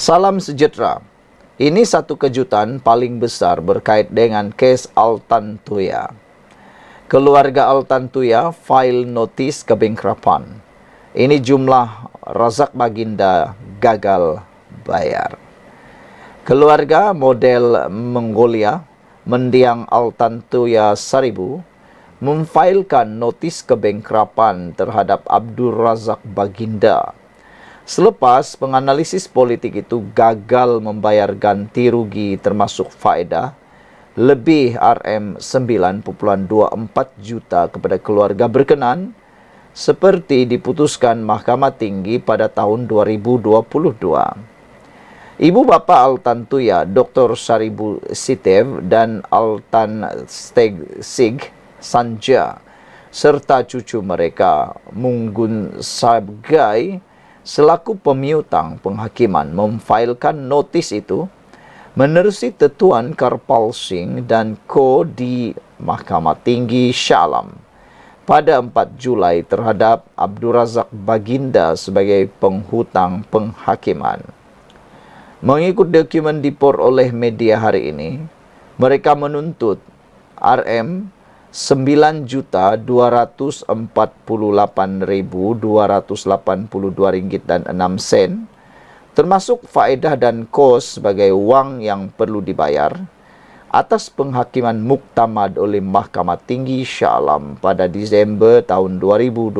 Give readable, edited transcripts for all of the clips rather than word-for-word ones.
Salam sejahtera. Ini satu kejutan paling besar berkait dengan kes Altan Tuya. Keluarga Altan Tuya file notis kebangkrutan. Ini jumlah Razak Baginda gagal bayar. Keluarga model Mongolia mendiang Altan Tuya 1000 memfailkan notis kebangkrutan terhadap Abdul Razak Baginda selepas penganalisis politik itu gagal membayar ganti rugi termasuk faedah lebih Rm9.24 juta kepada keluarga berkenan seperti diputuskan Mahkamah Tinggi pada tahun 2022. Ibu bapa Altan Tuya, Dr. Saribu Sitev dan Altan Sig Sanja serta cucu mereka Munggun Sabgai selaku pemiutang penghakiman memfailkan notis itu menerusi Tetuan Karpal Singh dan Ko di Mahkamah Tinggi Shah Alam pada 4 Julai terhadap Abdul Razak Baginda sebagai penghutang penghakiman. Mengikut dokumen diperoleh media hari ini, mereka menuntut Rm 9.248.282 ringgit dan 6 sen, termasuk faedah dan kos sebagai wang yang perlu dibayar atas penghakiman muktamad oleh Mahkamah Tinggi Shah Alam pada Disember tahun 2022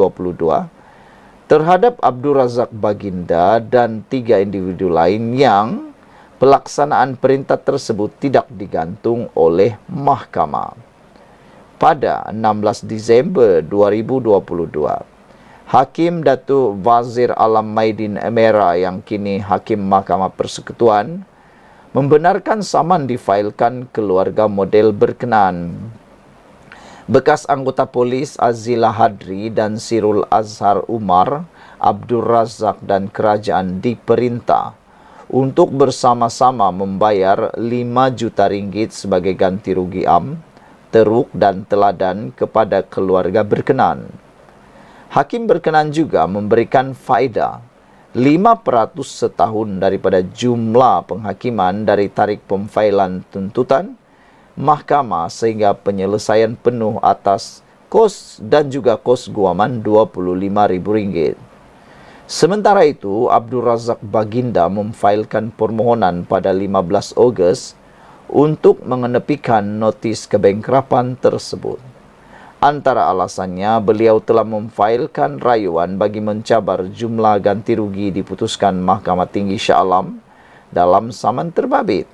terhadap Abdul Razak Baginda dan 3 individu lain yang pelaksanaan perintah tersebut tidak digantung oleh mahkamah. Pada 16 Disember 2022, Hakim Datuk Wazir Alam Maidin Emera yang kini Hakim Mahkamah Persekutuan membenarkan saman difailkan keluarga model berkenan. Bekas anggota polis Azila Hadri dan Sirul Azhar Umar, Abdul Razak dan kerajaan diperintah untuk bersama-sama membayar 5 juta ringgit sebagai ganti rugi teruk dan teladan kepada keluarga berkenan. Hakim berkenan juga memberikan faedah 5% setahun daripada jumlah penghakiman dari tarikh pemfailan tuntutan mahkamah sehingga penyelesaian penuh atas kos dan juga kos guaman RM25,000. Sementara itu, Abdul Razak Baginda memfailkan permohonan pada 15 Ogos untuk mengenepikan notis kebangkrutan tersebut. Antara alasannya, beliau telah memfailkan rayuan bagi mencabar jumlah ganti rugi diputuskan Mahkamah Tinggi Shah Alam dalam saman terbabit.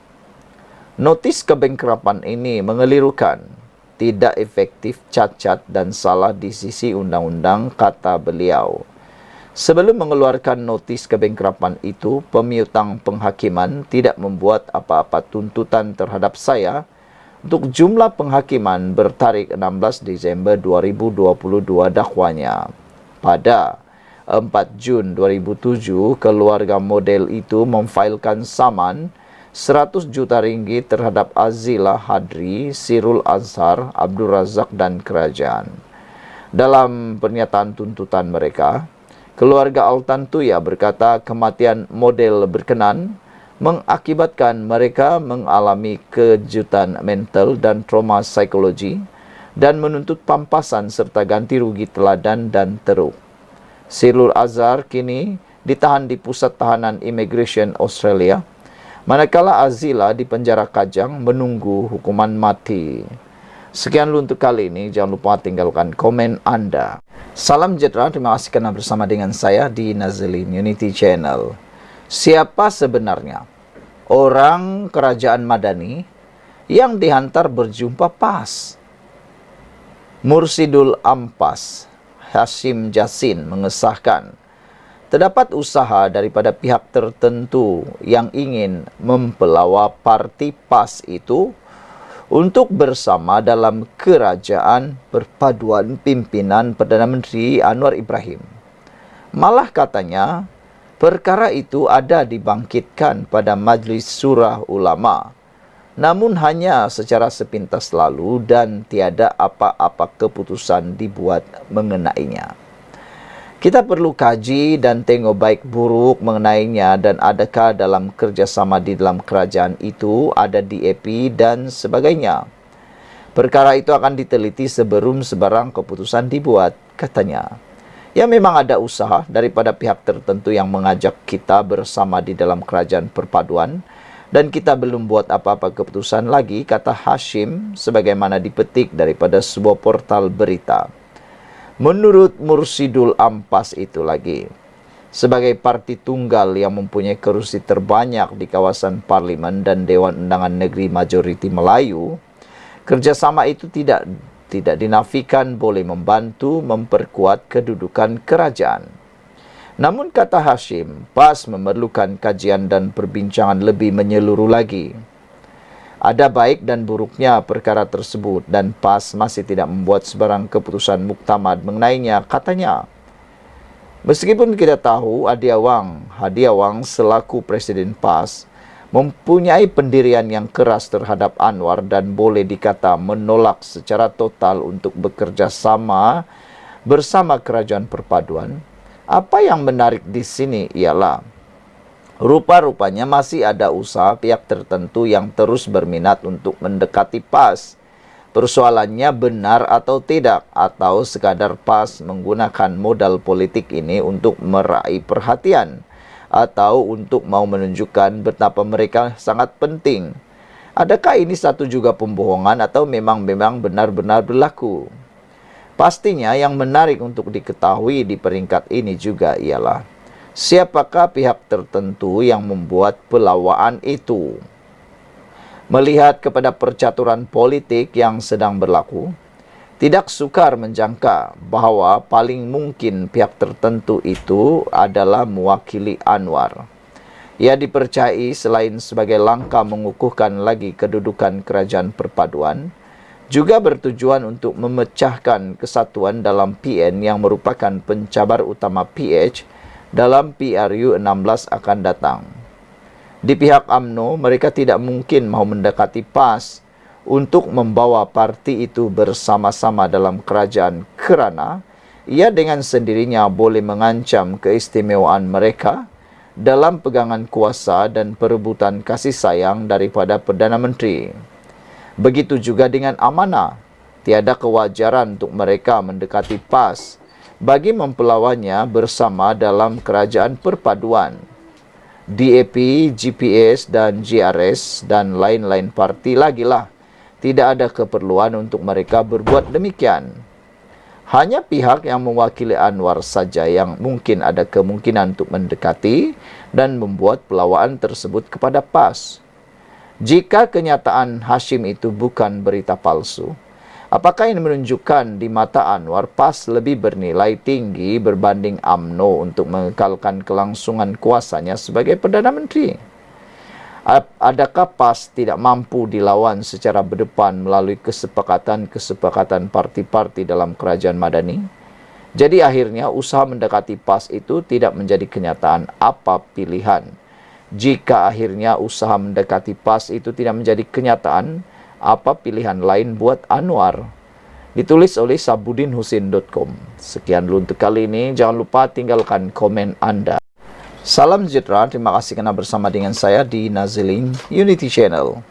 Notis kebangkrutan ini mengelirukan, tidak efektif, cacat dan salah di sisi undang-undang, kata beliau. Sebelum mengeluarkan notis kebangkrutan itu, pemiutang penghakiman tidak membuat apa-apa tuntutan terhadap saya untuk jumlah penghakiman bertarikh 16 Desember 2022 dakwanya. Pada 4 Jun 2007, keluarga model itu memfailkan saman 100 juta ringgit terhadap Azila Hadri, Sirul Azhar, Abdul Razak dan kerajaan. Dalam pernyataan tuntutan mereka, keluarga Altan Tuya berkata kematian model berkenan mengakibatkan mereka mengalami kejutan mental dan trauma psikologi dan menuntut pampasan serta ganti rugi teladan dan teruk. Sirul Azhar kini ditahan di Pusat Tahanan Immigration Australia, manakala Azila di penjara Kajang menunggu hukuman mati. Sekian dulu untuk kali ini. Jangan lupa tinggalkan komen Anda. Salam sejahtera. Terima kasih kerana bersama dengan saya di Nazlin Unity Channel. Siapa sebenarnya orang kerajaan Madani yang dihantar berjumpa PAS? Mursidul Ampas Hashim Jasin mengesahkan terdapat usaha daripada pihak tertentu yang ingin mempelawa parti PAS itu untuk bersama dalam kerajaan perpaduan pimpinan Perdana Menteri Anwar Ibrahim. Malah katanya, perkara itu ada dibangkitkan pada Majlis Surah Ulama, namun hanya secara sepintas lalu dan tiada apa-apa keputusan dibuat mengenainya. Kita perlu kaji dan tengok baik buruk mengenainya dan adakah dalam kerjasama di dalam kerajaan itu ada DAP dan sebagainya. Perkara itu akan diteliti sebelum sebarang keputusan dibuat, katanya. Ya, memang ada usaha daripada pihak tertentu yang mengajak kita bersama di dalam kerajaan perpaduan dan kita belum buat apa-apa keputusan lagi, kata Hashim sebagaimana dipetik daripada sebuah portal berita. Menurut Mursidul Ampas itu lagi, sebagai parti tunggal yang mempunyai kerusi terbanyak di kawasan Parlimen dan Dewan Undangan Negeri Majoriti Melayu, kerjasama itu tidak dinafikan boleh membantu memperkuat kedudukan kerajaan. Namun kata Hashim, PAS memerlukan kajian dan perbincangan lebih menyeluruh lagi. Ada baik dan buruknya perkara tersebut dan PAS masih tidak membuat sebarang keputusan muktamad mengenainya, katanya. Meskipun kita tahu Hadiah Wang selaku Presiden PAS mempunyai pendirian yang keras terhadap Anwar dan boleh dikata menolak secara total untuk bekerja sama bersama kerajaan perpaduan, apa yang menarik di sini ialah rupa-rupanya masih ada usaha pihak tertentu yang terus berminat untuk mendekati PAS. Persoalannya benar atau tidak, atau sekadar PAS menggunakan modal politik ini untuk meraih perhatian, atau untuk mau menunjukkan betapa mereka sangat penting. Adakah ini satu juga pembohongan atau memang benar-benar berlaku? Pastinya yang menarik untuk diketahui di peringkat ini juga ialah siapakah pihak tertentu yang membuat pelawaan itu? Melihat kepada percaturan politik yang sedang berlaku, tidak sukar menjangka bahawa paling mungkin pihak tertentu itu adalah mewakili Anwar. Ia dipercayai selain sebagai langkah mengukuhkan lagi kedudukan kerajaan perpaduan, juga bertujuan untuk memecahkan kesatuan dalam PN yang merupakan pencabar utama PH dalam PRU 16 akan datang. Di pihak UMNO, mereka tidak mungkin mahu mendekati PAS untuk membawa parti itu bersama-sama dalam kerajaan kerana ia dengan sendirinya boleh mengancam keistimewaan mereka dalam pegangan kuasa dan perebutan kasih sayang daripada Perdana Menteri. Begitu juga dengan amanah, tiada kewajaran untuk mereka mendekati PAS bagi mempelawannya bersama dalam kerajaan perpaduan. DAP, GPS dan GRS dan lain-lain parti lagilah. Tidak ada keperluan untuk mereka berbuat demikian. Hanya pihak yang mewakili Anwar saja yang mungkin ada kemungkinan untuk mendekati dan membuat pelawaan tersebut kepada PAS. Jika kenyataan Hashim itu bukan berita palsu, apakah ini menunjukkan di mata Anwar PAS lebih bernilai tinggi berbanding UMNO untuk mengekalkan kelangsungan kuasanya sebagai Perdana Menteri? Adakah PAS tidak mampu dilawan secara berdepan melalui kesepakatan parti-parti dalam kerajaan Madani? Jadi akhirnya usaha mendekati PAS itu tidak menjadi kenyataan apa pilihan. Jika akhirnya usaha mendekati PAS itu tidak menjadi kenyataan, apa pilihan lain buat Anwar? Ditulis oleh sabudinhusin.com. Sekian dulu untuk kali ini. Jangan lupa tinggalkan komen Anda. Salam sejahtera, terima kasih kerana bersama dengan saya di Nazilin Unity Channel.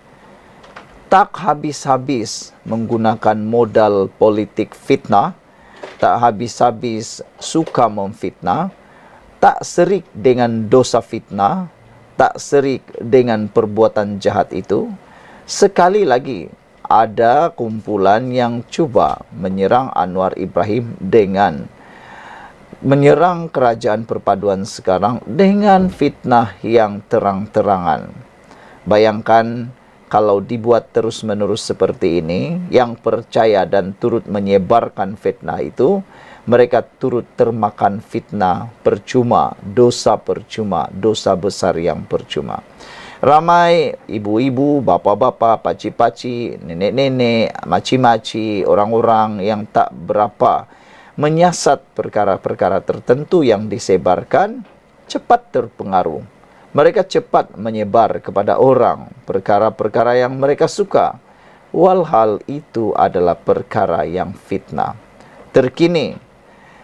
Tak habis-habis menggunakan modal politik fitnah, tak habis-habis suka memfitnah, tak serik dengan dosa fitnah, tak serik dengan perbuatan jahat itu. Sekali lagi, ada kumpulan yang cuba menyerang Anwar Ibrahim dengan menyerang kerajaan perpaduan sekarang dengan fitnah yang terang-terangan. Bayangkan kalau dibuat terus-menerus seperti ini, yang percaya dan turut menyebarkan fitnah itu, mereka turut termakan fitnah percuma, dosa besar yang percuma. Ramai ibu-ibu, bapa-bapa, paci-paci, nenek-nenek, maci-maci, orang-orang yang tak berapa menyiasat perkara-perkara tertentu yang disebarkan, cepat terpengaruh. Mereka cepat menyebar kepada orang perkara-perkara yang mereka suka. Walhal itu adalah perkara yang fitnah. Terkini,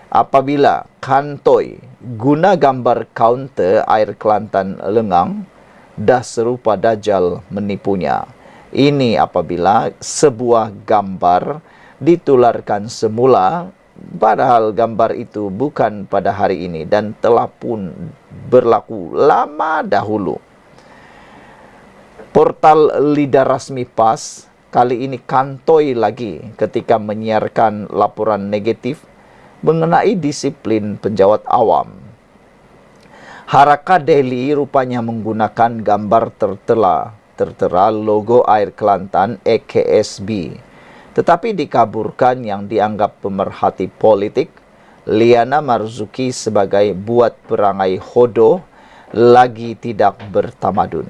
apabila kantoi guna gambar kaunter air Kelantan lengang, dah serupa Dajjal menipunya. Ini apabila sebuah gambar ditularkan semula, padahal gambar itu bukan pada hari ini dan telah pun berlaku lama dahulu. Portal lidah rasmi PAS kali ini kantoi lagi ketika menyiarkan laporan negatif mengenai disiplin penjawat awam. Haraka Delhi rupanya menggunakan gambar tertera logo Air Kelantan AKSB, tetapi dikaburkan yang dianggap pemerhati politik Liana Marzuki sebagai buat perangai hodoh lagi tidak bertamadun.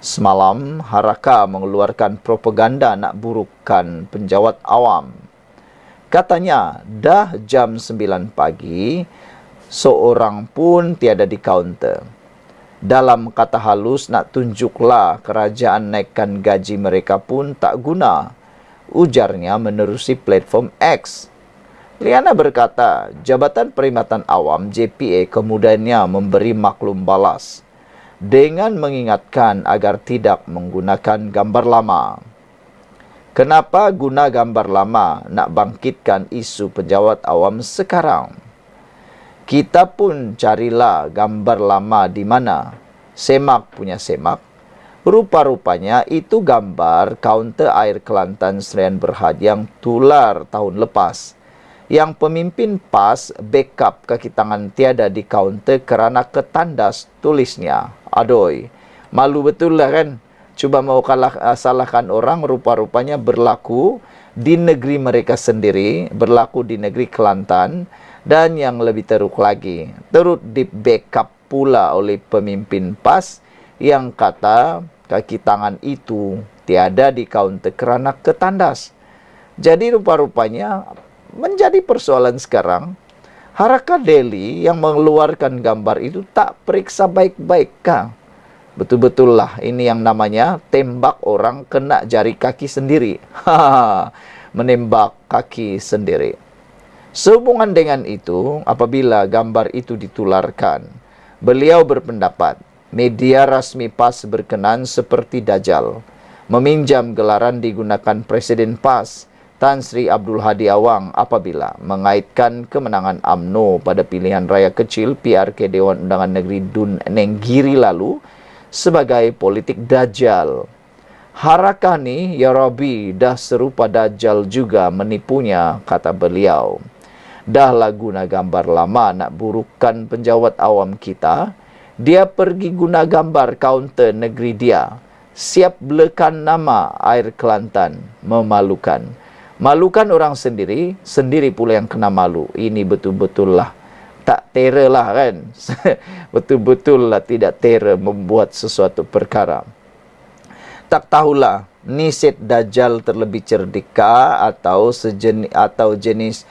Semalam, Haraka mengeluarkan propaganda nak burukkan penjawat awam. Katanya, dah jam 9 pagi, seorang pun tiada di kaunter. Dalam kata halus, nak tunjuklah kerajaan naikkan gaji mereka pun tak guna. Ujarnya menerusi platform X. Liana berkata, Jabatan Perkhidmatan Awam JPA kemudiannya memberi maklum balas dengan mengingatkan agar tidak menggunakan gambar lama. Kenapa guna gambar lama nak bangkitkan isu penjawat awam sekarang? Kita pun carilah gambar lama di mana. Semak punya semak. Rupa-rupanya itu gambar kaunter air Kelantan Serian Berhad yang tular tahun lepas. Yang pemimpin PAS backup kaki tangan tiada di kaunter kerana ketandas tulisnya. Aduh, malu betul lah kan? Cuba mau salahkan orang, rupa-rupanya berlaku di negeri mereka sendiri, berlaku di negeri Kelantan, dan yang lebih teruk lagi, turut di backup pula oleh pemimpin PAS yang kata kaki tangan itu tiada di kaunter kerana ketandas. Jadi rupa-rupanya menjadi persoalan sekarang, Haraka Delhi yang mengeluarkan gambar itu tak periksa baik-baik kah? Betul-betul lah ini yang namanya tembak orang kena jari kaki sendiri. Menembak kaki sendiri. Sehubungan dengan itu, apabila gambar itu ditularkan, beliau berpendapat media rasmi PAS berkenan seperti Dajjal meminjam gelaran digunakan Presiden PAS Tan Sri Abdul Hadi Awang apabila mengaitkan kemenangan UMNO pada pilihan raya kecil PRK Dewan Undangan Negeri Dun Nenggiri lalu sebagai politik Dajjal. Haraka ni, ya Rabbi, dah serupa Dajjal juga menipunya, kata beliau. Dahlah guna gambar lama nak burukkan penjawat awam kita, dia pergi guna gambar kaunter negeri dia. Siap belekan nama air Kelantan, memalukan. Malukan orang sendiri, sendiri pula yang kena malu. Ini betul-betul lah tak terror lah kan. Betul-betul lah tidak terror membuat sesuatu perkara. Tak tahulah nisit Dajjal terlebih cerdika atau jenis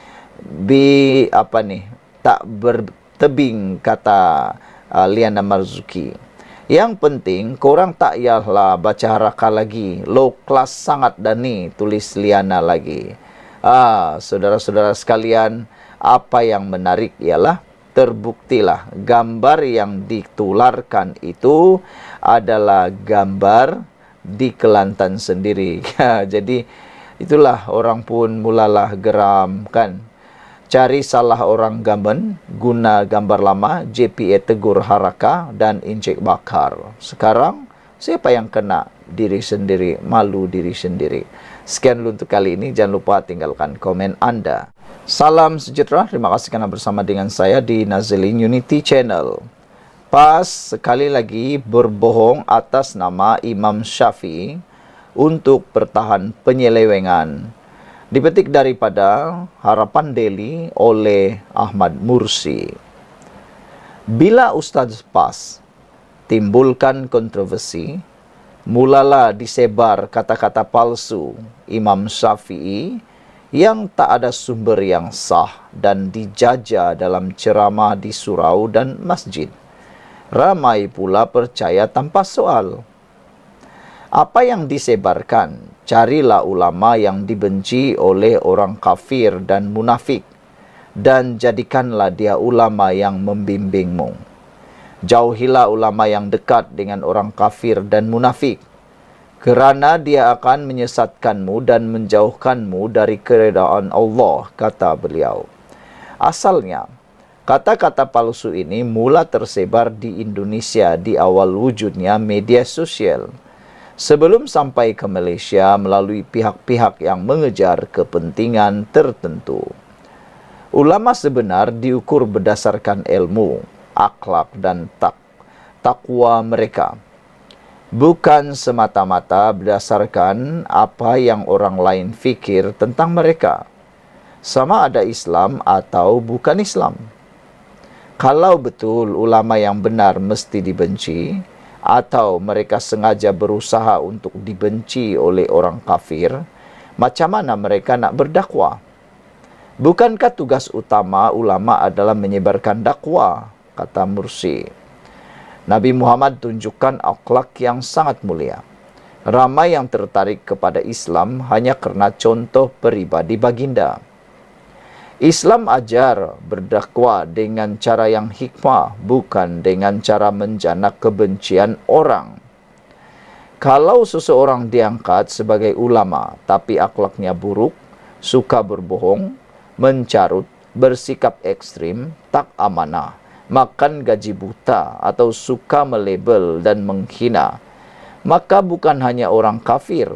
tak bertebing, kata Liana Marzuki. Yang penting korang tak payahlah baca Haraka lagi. Low class sangat dah ni, tulis Liana lagi. Saudara-saudara sekalian, apa yang menarik ialah terbuktilah gambar yang ditularkan itu adalah gambar di Kelantan sendiri. Jadi itulah orang pun mulalah geram kan. Cari salah orang gamen, guna gambar lama, JPA tegur Haraka dan injek bakar. Sekarang, siapa yang kena? Diri sendiri, malu diri sendiri. Sekian dulu untuk kali ini, jangan lupa tinggalkan komen Anda. Salam sejahtera, terima kasih kerana bersama dengan saya di Nazilin Unity Channel. PAS sekali lagi berbohong atas nama Imam Syafi'i untuk bertahan penyelewengan. Dipetik daripada Harapan Delhi oleh Ahmad Mursi. Bila Ustaz PAS timbulkan kontroversi, mulalah disebar kata-kata palsu Imam Syafi'i yang tak ada sumber yang sah dan dijajah dalam ceramah di surau dan masjid. Ramai pula percaya tanpa soal. Apa yang disebarkan? Carilah ulama yang dibenci oleh orang kafir dan munafik. dan jadikanlah dia ulama yang membimbingmu. Jauhilah ulama yang dekat dengan orang kafir dan munafik, kerana dia akan menyesatkanmu dan menjauhkanmu dari keredaan Allah, kata beliau. Asalnya, kata-kata palsu ini mula tersebar di Indonesia di awal wujudnya media sosial, sebelum sampai ke Malaysia melalui pihak-pihak yang mengejar kepentingan tertentu. Ulama sebenar diukur berdasarkan ilmu, akhlak dan takwa mereka, bukan semata-mata berdasarkan apa yang orang lain fikir tentang mereka, sama ada Islam atau bukan Islam. Kalau betul ulama yang benar mesti dibenci, atau mereka sengaja berusaha untuk dibenci oleh orang kafir, macam mana mereka nak berdakwah? Bukankah tugas utama ulama adalah menyebarkan dakwah, kata Mursi. Nabi Muhammad tunjukkan akhlak yang sangat mulia. Ramai yang tertarik kepada Islam hanya kerana contoh peribadi baginda. Islam ajar berdakwah dengan cara yang hikmah, bukan dengan cara menjana kebencian orang. Kalau seseorang diangkat sebagai ulama, tapi akhlaknya buruk, suka berbohong, mencarut, bersikap ekstrim, tak amanah, makan gaji buta, atau suka melabel dan menghina, maka bukan hanya orang kafir,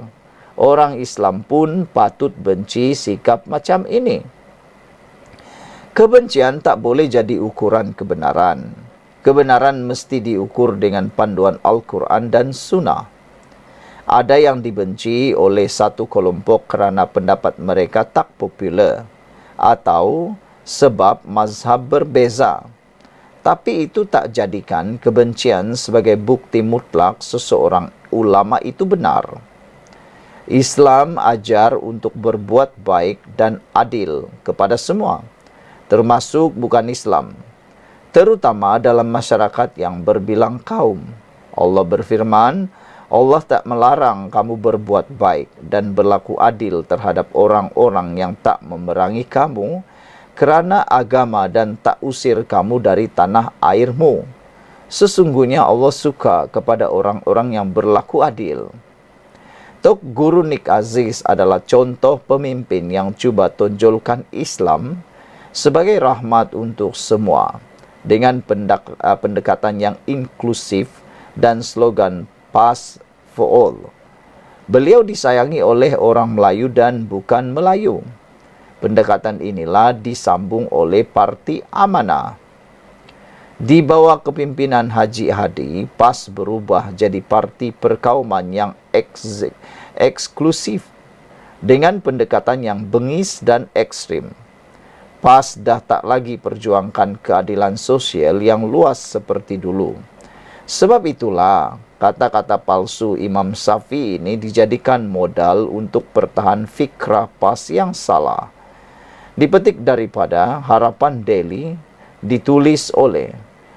orang Islam pun patut benci sikap macam ini. Kebencian tak boleh jadi ukuran kebenaran. Kebenaran mesti diukur dengan panduan Al-Quran dan Sunnah. Ada yang dibenci oleh satu kelompok kerana pendapat mereka tak popular, atau sebab mazhab berbeza. Tapi itu tak jadikan kebencian sebagai bukti mutlak seseorang ulama itu benar. Islam ajar untuk berbuat baik dan adil kepada semua, termasuk bukan Islam, terutama dalam masyarakat yang berbilang kaum. Allah berfirman, Allah tak melarang kamu berbuat baik dan berlaku adil terhadap orang-orang yang tak memerangi kamu kerana agama dan tak usir kamu dari tanah airmu. Sesungguhnya Allah suka kepada orang-orang yang berlaku adil. Tok Guru Nik Aziz adalah contoh pemimpin yang cuba tonjolkan Islam sebagai rahmat untuk semua, dengan pendekatan yang inklusif dan slogan Pass for All. Beliau disayangi oleh orang Melayu dan bukan Melayu. Pendekatan inilah disambung oleh Parti Amanah. Di bawah kepimpinan Haji Hadi, PAS berubah jadi parti perkauman yang eksklusif dengan pendekatan yang bengis dan ekstrim. PAS dah tak lagi perjuangkan keadilan sosial yang luas seperti dulu. Sebab itulah, kata-kata palsu Imam Syafi'i ini dijadikan modal untuk pertahan fikrah PAS yang salah. Dipetik daripada Harapan Daily, ditulis oleh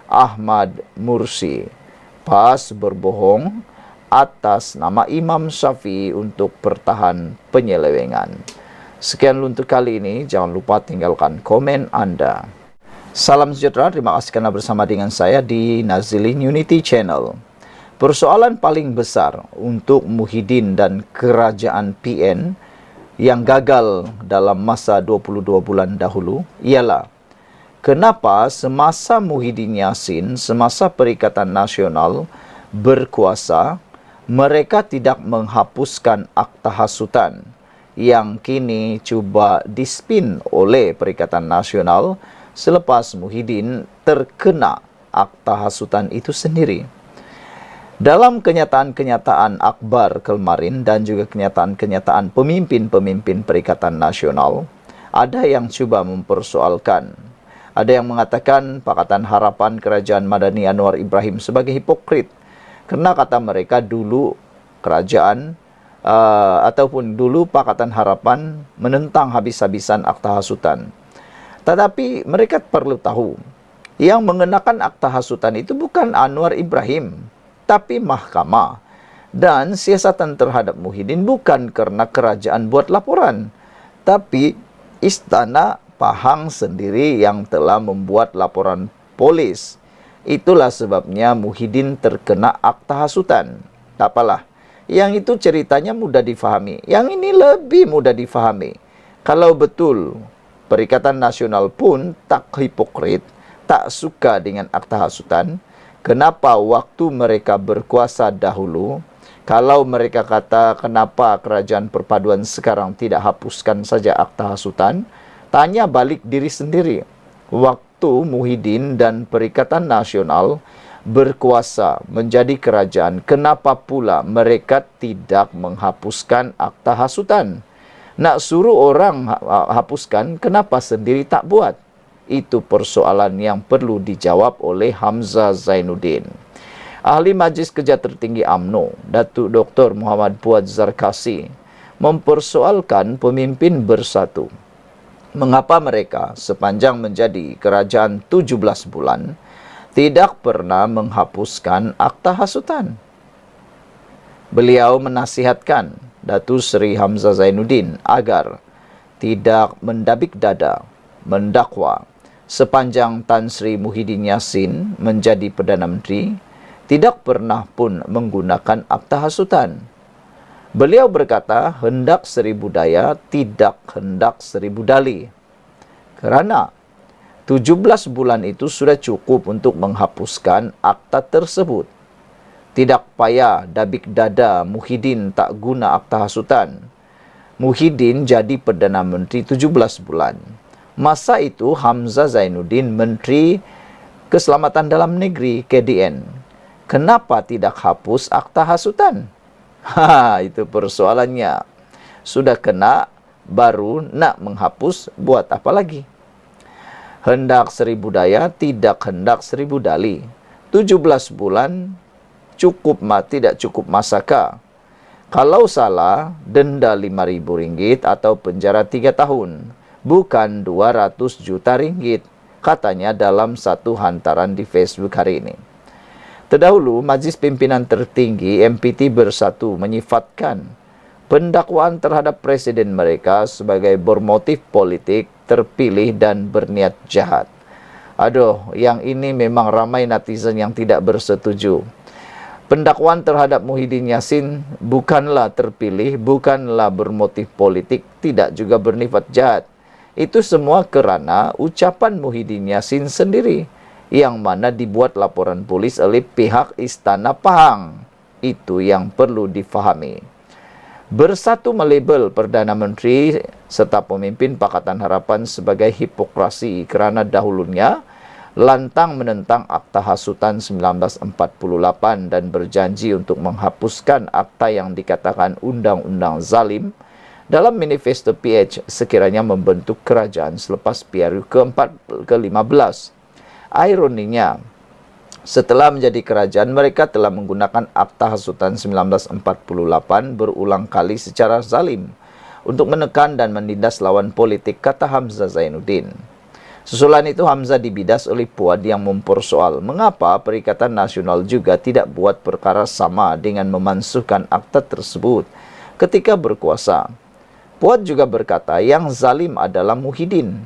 Ahmad Mursi. PAS berbohong atas nama Imam Syafi'i untuk pertahan penyelewengan. Sekian untuk kali ini. Jangan lupa tinggalkan komen Anda. Salam sejahtera. Terima kasih kerana bersama dengan saya di Nazilin Unity Channel. Persoalan paling besar untuk Muhyiddin dan kerajaan PN yang gagal dalam masa 22 bulan dahulu ialah kenapa semasa Muhyiddin Yassin, semasa Perikatan Nasional berkuasa, mereka tidak menghapuskan akta hasutan yang kini cuba dispin oleh Perikatan Nasional selepas Muhyiddin terkena akta hasutan itu sendiri. Dalam kenyataan-kenyataan akbar kemarin dan juga kenyataan-kenyataan pemimpin-pemimpin Perikatan Nasional, ada yang cuba mempersoalkan. Ada yang mengatakan Pakatan Harapan Kerajaan Madani Anwar Ibrahim sebagai hipokrit, kerana kata mereka dulu kerajaan ataupun dulu Pakatan Harapan menentang habis-habisan akta hasutan. Tetapi mereka perlu tahu, yang mengenakan akta hasutan itu bukan Anwar Ibrahim, tapi mahkamah. Dan siasatan terhadap Muhyiddin bukan kerana kerajaan buat laporan, tapi istana Pahang sendiri yang telah membuat laporan polis. Itulah sebabnya Muhyiddin terkena akta hasutan. Tak apalah. Yang itu ceritanya mudah difahami. Yang ini lebih mudah difahami. Kalau betul Perikatan Nasional pun tak hipokrit, tak suka dengan akta hasutan, kenapa waktu mereka berkuasa dahulu, kalau mereka kata kenapa kerajaan perpaduan sekarang tidak hapuskan saja akta hasutan, tanya balik diri sendiri. Waktu Muhyiddin dan Perikatan Nasional berkuasa menjadi kerajaan, kenapa pula mereka tidak menghapuskan akta hasutan? Nak suruh orang hapuskan, kenapa sendiri tak buat? Itu persoalan yang perlu dijawab oleh Hamzah Zainuddin. Ahli Majlis Kerja Tertinggi UMNO, Datuk Dr. Muhammad Puad Zarkasi, mempersoalkan pemimpin bersatu. Mengapa mereka sepanjang menjadi kerajaan 17 bulan tidak pernah menghapuskan akta hasutan? Beliau menasihatkan Datuk Seri Hamzah Zainuddin agar tidak mendabik dada, mendakwa sepanjang Tan Sri Muhyiddin Yassin menjadi Perdana Menteri tidak pernah pun menggunakan akta hasutan. Beliau berkata, hendak 1000 daya, tidak hendak 1000 dali. Kerana 17 bulan itu sudah cukup untuk menghapuskan akta tersebut. Tidak payah dabik dada Muhyiddin tak guna akta hasutan. Muhyiddin jadi Perdana Menteri 17 bulan. Masa itu Hamzah Zainuddin Menteri Keselamatan Dalam Negeri KDN. Kenapa tidak hapus akta hasutan? Itu persoalannya. Sudah kena, baru nak menghapus, buat apa lagi? Hendak 1000 daya, tidak hendak 1000 dali. 17 bulan, tidak cukup masakah? Kalau salah, denda RM5.000 atau penjara 3 tahun. Bukan 200 juta ringgit, katanya dalam satu hantaran di Facebook hari ini. Terdahulu, Majlis Pimpinan Tertinggi MPT Bersatu menyifatkan pendakwaan terhadap presiden mereka sebagai bermotif politik, terpilih dan berniat jahat. Aduh, yang ini memang ramai netizen yang tidak bersetuju. Pendakwaan terhadap Muhyiddin Yassin bukanlah terpilih, bukanlah bermotif politik, tidak juga bernifat jahat. Itu semua kerana ucapan Muhyiddin Yassin sendiri, yang mana dibuat laporan polis oleh pihak Istana Pahang. Itu yang perlu difahami. Bersatu melabel Perdana Menteri serta pemimpin Pakatan Harapan sebagai hipokrasi kerana dahulunya lantang menentang Akta Hasutan 1948 dan berjanji untuk menghapuskan akta yang dikatakan undang-undang zalim dalam manifesto PH sekiranya membentuk kerajaan selepas PRU ke-15. Ironinya, setelah menjadi kerajaan, mereka telah menggunakan Akta Hasutan 1948 berulang kali secara zalim untuk menekan dan menindas lawan politik, kata Hamzah Zainuddin. Susulan itu Hamzah dibidas oleh Puad yang mempersoal mengapa Perikatan Nasional juga tidak buat perkara sama dengan memansuhkan akta tersebut ketika berkuasa. Puad juga berkata yang zalim adalah Muhyiddin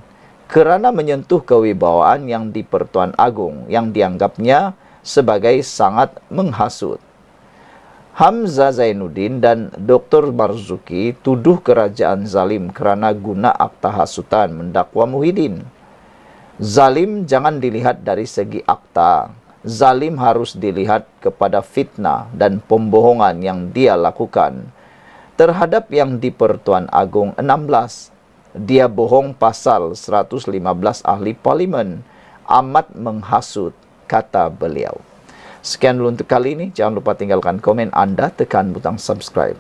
kerana menyentuh kewibawaan yang di Pertuan Agong yang dianggapnya sebagai sangat menghasut. Hamzah Zainuddin dan Dr. Marzuki tuduh kerajaan zalim kerana guna akta hasutan mendakwa Muhyiddin. Zalim jangan dilihat dari segi akta. Zalim harus dilihat kepada fitnah dan pembohongan yang dia lakukan terhadap yang di Pertuan Agong 16. Dia bohong pasal 115 ahli parlimen. Amat menghasut, kata beliau. Sekian dulu untuk kali ini. Jangan lupa tinggalkan komen anda, tekan butang subscribe.